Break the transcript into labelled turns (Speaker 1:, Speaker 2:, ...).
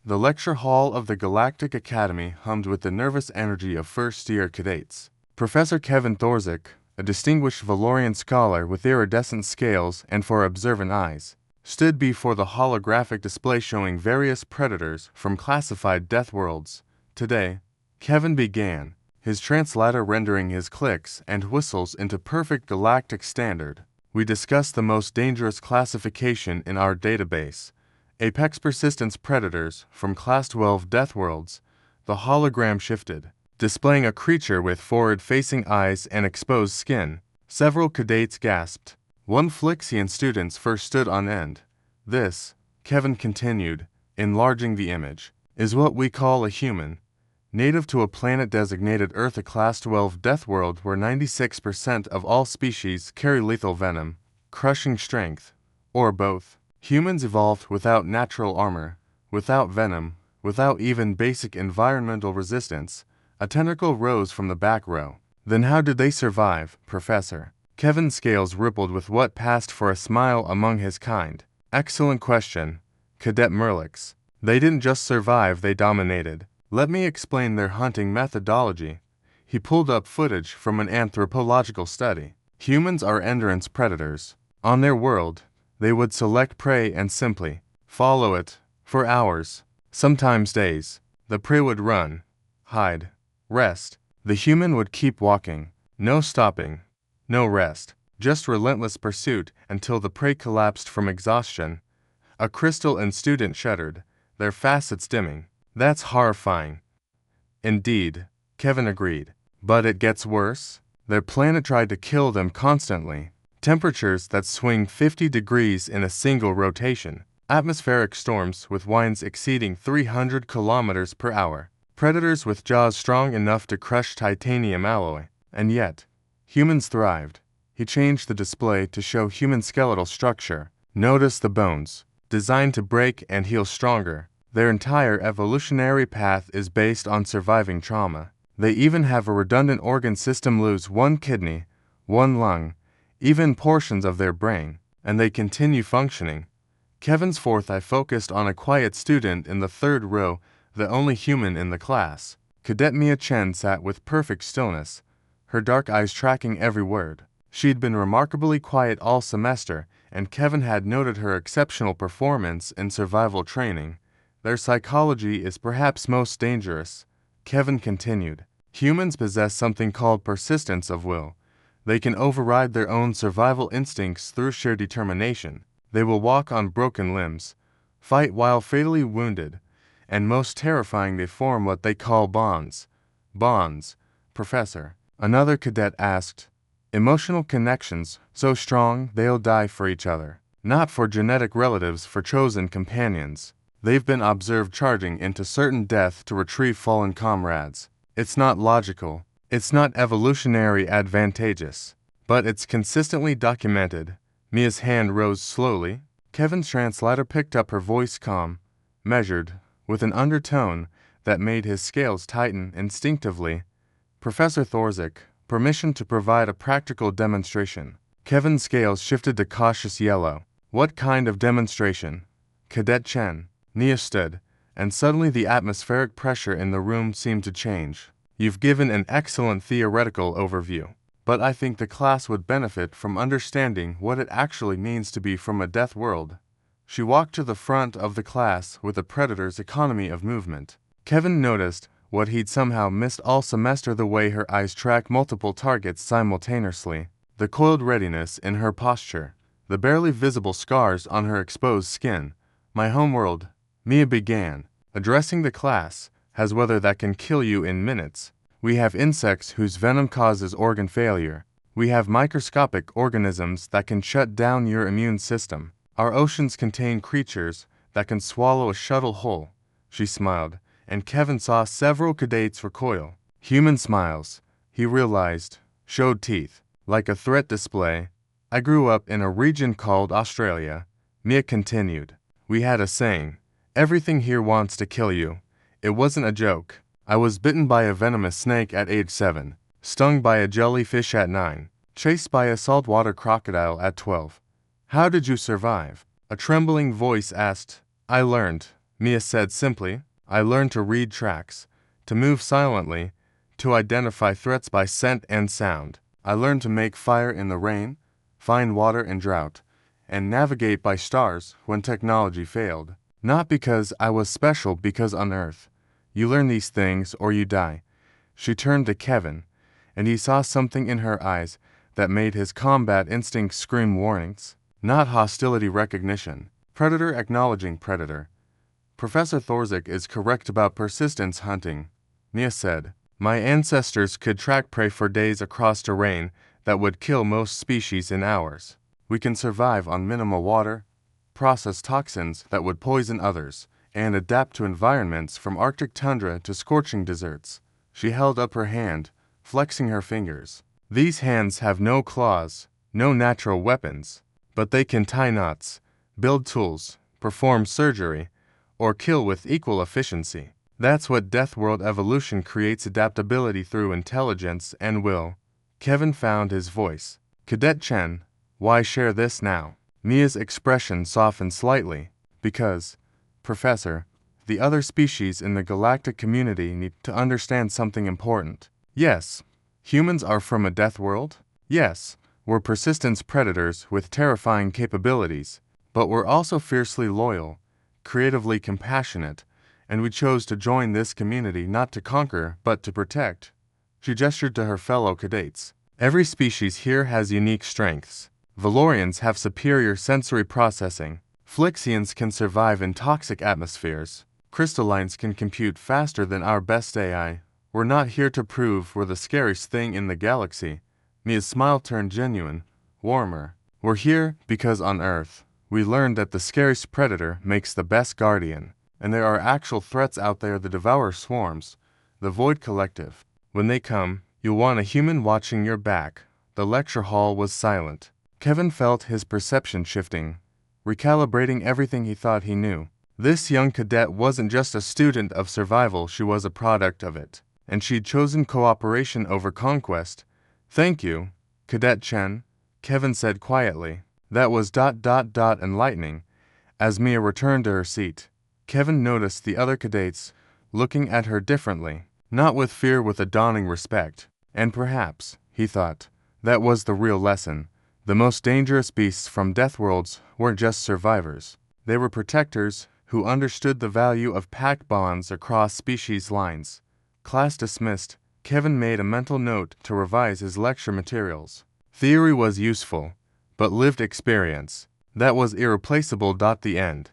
Speaker 1: The lecture hall of the Galactic Academy hummed with the nervous energy of first-year cadets. Professor Kevin Thorzik, a distinguished Valorian scholar with iridescent scales and for observant eyes, stood before the holographic display showing various predators from classified Deathworlds. Today, Kevin began, his translator rendering his clicks and whistles into perfect galactic standard. We discussed the most dangerous classification in our database, Apex Persistence Predators from Class 12 Deathworlds. The hologram shifted, displaying a creature with forward-facing eyes and exposed skin. Several cadets gasped. One Flixian students first stood on end. This, Kevin continued, enlarging the image, is what we call a human. Native to a planet designated Earth, a Class 12 Deathworld where 96% of all species carry lethal venom, crushing strength, or both. Humans evolved without natural armor, without venom, without even basic environmental resistance. A tentacle rose from the back row. Then how did they survive, Professor? Kevin's scales rippled with what passed for a smile among his kind. Excellent question, Cadet Merlix. They didn't just survive, they dominated. Let me explain their hunting methodology. He pulled up footage from an anthropological study. Humans are endurance predators. On their world, they would select prey and simply follow it for hours, sometimes days. The prey would run, hide, rest. The human would keep walking. No stopping, no rest, just relentless pursuit until the prey collapsed from exhaustion. A crystal and student shuddered, their facets dimming. That's horrifying. Indeed, Kevin agreed. But it gets worse. Their planet tried to kill them constantly. Temperatures that swing 50 degrees in a single rotation. Atmospheric storms with winds exceeding 300 kilometers per hour. Predators with jaws strong enough to crush titanium alloy. And yet, humans thrived. He changed the display to show human skeletal structure. Notice the bones, designed to break and heal stronger. Their entire evolutionary path is based on surviving trauma. They even have a redundant organ system, lose one kidney, one lung, even portions of their brain, and they continue functioning. Kevin's fourth eye focused on a quiet student in the third row, the only human in the class. Cadet Mia Chen sat with perfect stillness, her dark eyes tracking every word. She'd been remarkably quiet all semester, and Kevin had noted her exceptional performance in survival training. Their psychology is perhaps most dangerous, Kevin continued. Humans possess something called persistence of will. They can override their own survival instincts through sheer determination. They will walk on broken limbs, fight while fatally wounded, and most terrifying, they form what they call bonds. Bonds, Professor, another cadet asked. Emotional connections, so strong they'll die for each other. Not for genetic relatives, for chosen companions. They've been observed charging into certain death to retrieve fallen comrades. It's not logical. It's not evolutionary advantageous. But it's consistently documented. Mia's hand rose slowly. Kevin's translator picked up her voice, calm, measured, with an undertone that made his scales tighten instinctively. Professor Thorzik, permission to provide a practical demonstration. Kevin's scales shifted to cautious yellow. What kind of demonstration? Cadet Chen. Nia stood, and suddenly the atmospheric pressure in the room seemed to change. You've given an excellent theoretical overview, but I think the class would benefit from understanding what it actually means to be from a death world. She walked to the front of the class with a predator's economy of movement. Kevin noticed what he'd somehow missed all semester, the way her eyes track multiple targets simultaneously, the coiled readiness in her posture, the barely visible scars on her exposed skin. My homeworld, Mia began, addressing the class, has weather that can kill you in minutes. We have insects whose venom causes organ failure. We have microscopic organisms that can shut down your immune system. Our oceans contain creatures that can swallow a shuttle whole. She smiled, and Kevin saw several cadets recoil. Human smiles, he realized, showed teeth, like a threat display. I grew up in a region called Australia, Mia continued. We had a saying, everything here wants to kill you. It wasn't a joke. I was bitten by a venomous snake at age 7, stung by a jellyfish at 9, chased by a saltwater crocodile at 12. How did you survive? A trembling voice asked. I learned, Mia said simply. I learned to read tracks, to move silently, to identify threats by scent and sound. I learned to make fire in the rain, find water in drought, and navigate by stars when technology failed. Not because I was special, because on Earth, you learn these things or you die. She turned to Kevin, and he saw something in her eyes that made his combat instinct scream warnings. Not hostility recognition. Predator acknowledging predator. Professor Thorzik is correct about persistence hunting, Mia said. My ancestors could track prey for days across terrain that would kill most species in hours. We can survive on minimal water, process toxins that would poison others, and adapt to environments from Arctic tundra to scorching deserts. She held up her hand, flexing her fingers. These hands have no claws, no natural weapons, but they can tie knots, build tools, perform surgery, or kill with equal efficiency. That's what Deathworld evolution creates, adaptability through intelligence and will. Kevin found his voice. Cadet Chen, why share this now? Mia's expression softened slightly. Because, Professor, the other species in the galactic community need to understand something important. Yes, humans are from a death world. Yes, we're persistence predators with terrifying capabilities. But we're also fiercely loyal, creatively compassionate, and we chose to join this community not to conquer but to protect. She gestured to her fellow cadets. Every species here has unique strengths. Valorians have superior sensory processing. Flixians can survive in toxic atmospheres. Crystallines can compute faster than our best AI. We're not here to prove we're the scariest thing in the galaxy. Mia's smile turned genuine, warmer. We're here because on Earth, we learned that the scariest predator makes the best guardian. And there are actual threats out there: the Devourer swarms, the Void Collective. When they come, you'll want a human watching your back. The lecture hall was silent. Kevin felt his perception shifting, recalibrating everything he thought he knew. This young cadet wasn't just a student of survival, she was a product of it. And she'd chosen cooperation over conquest. Thank you, Cadet Chen, Kevin said quietly. That was enlightening. As Mia returned to her seat, Kevin noticed the other cadets looking at her differently, not with fear, with a dawning respect. And perhaps, he thought, that was the real lesson. The most dangerous beasts from Deathworlds weren't just survivors. They were protectors who understood the value of pack bonds across species lines. Class dismissed, Kevin made a mental note to revise his lecture materials. Theory was useful, but lived experience, that was irreplaceable. The end.